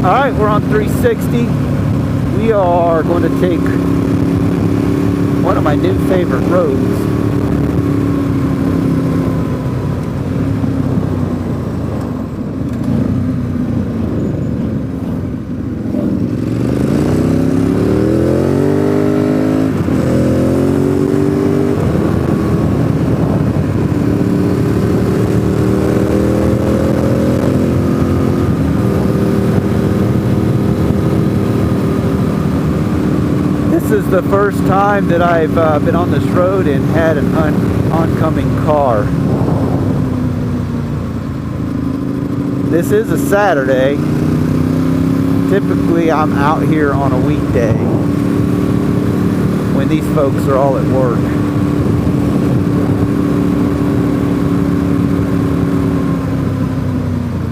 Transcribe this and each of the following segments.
Alright, we're on 360. We are going to take one of my new favorite roads. This is the first time that I've been on this road and had an oncoming car. This is a Saturday. Typically I'm out here on a weekday when these folks are all at work.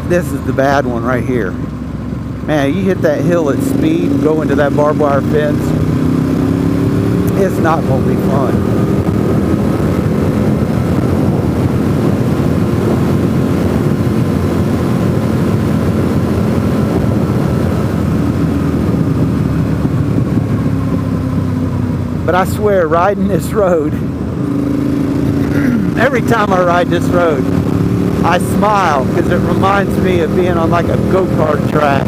This is the bad one right here. Man, you hit that hill at speed, go into that barbed wire fence, it's not going to be fun. But I swear, riding this road, every time I ride this road, I smile because it reminds me of being on like a go-kart track.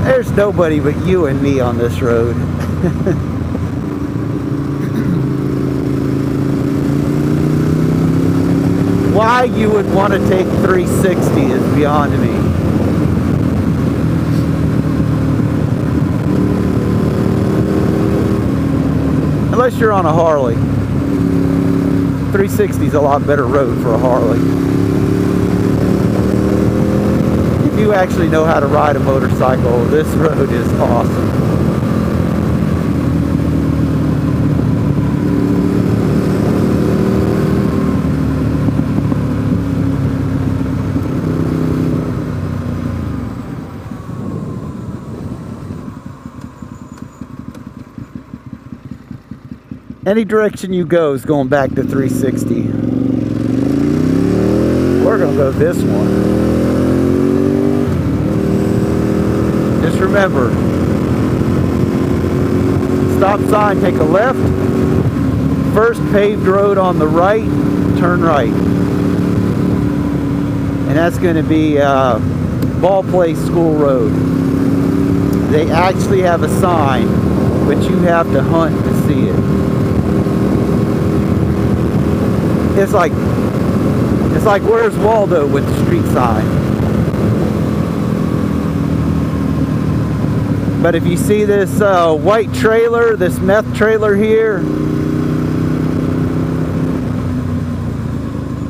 There's nobody but you and me on this road. Why you would want to take 360 is beyond me. Unless you're on a Harley. 360 is a lot better road for a Harley. If you actually know how to ride a motorcycle, this road is awesome. Any direction you go is going back to 360. We're going to go this one. Just remember, stop sign, take a left. First paved road on the right, turn right. And that's going to be Ball Place School Road. They actually have a sign, but you have to hunt to see it. It's like Where's Waldo with the street sign. But if you see this white trailer, this meth trailer here,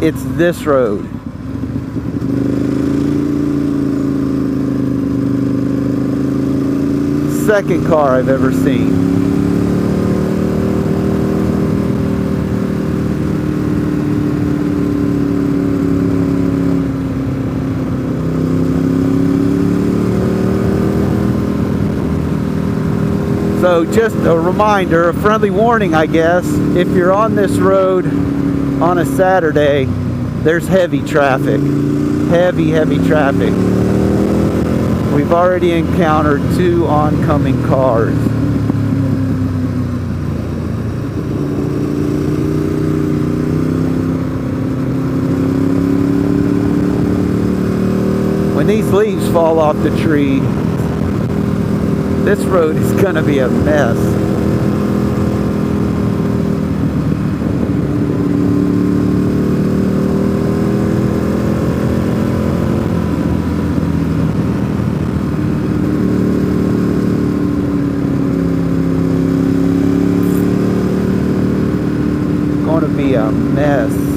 it's this road. Second car I've ever seen. So just a reminder, a friendly warning, I guess, if you're on this road on a Saturday, there's heavy traffic. Heavy traffic. We've already encountered 2 oncoming cars. When these leaves fall off the tree, this road is going to be a mess. Going to be a mess.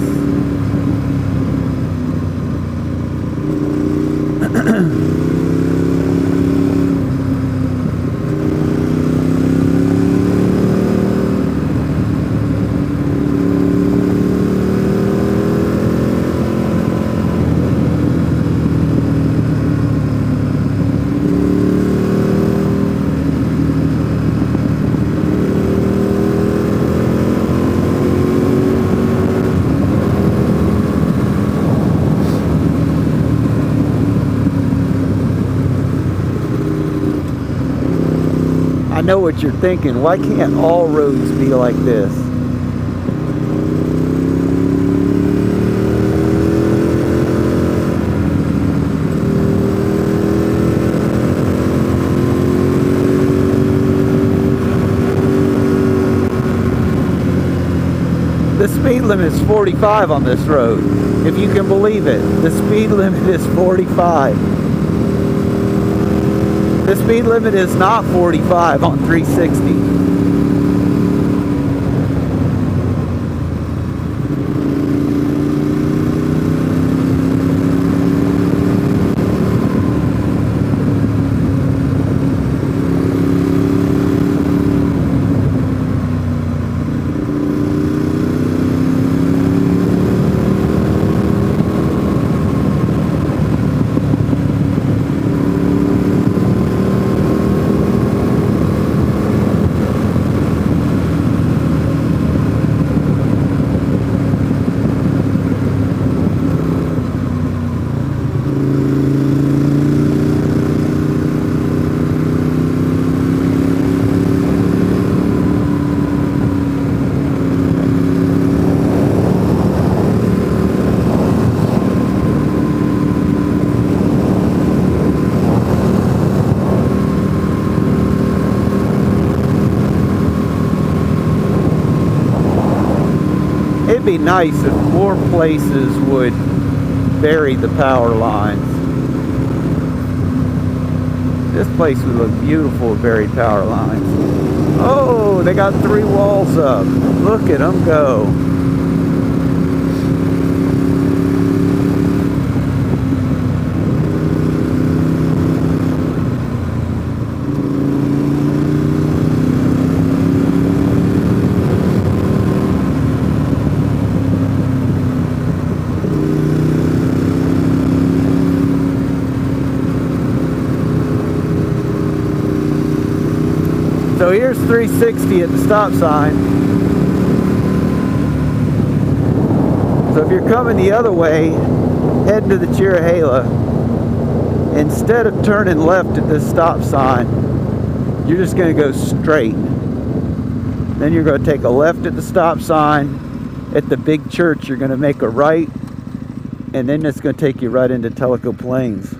I know what you're thinking. Why can't all roads be like this? The speed limit is 45 on this road. If you can believe it, the speed limit is 45. The speed limit is not 45 on 360. It'd be nice if more places would bury the power lines. This place would look beautiful with buried power lines. Oh, they got 3 walls up. Look at them go. So here's 360 at the stop sign. So if you're coming the other way, heading to the Chirahela, instead of turning left at this stop sign, you're just going to go straight. Then you're going to take a left at the stop sign. At the big church, you're going to make a right, and then it's going to take you right into Tellico Plains.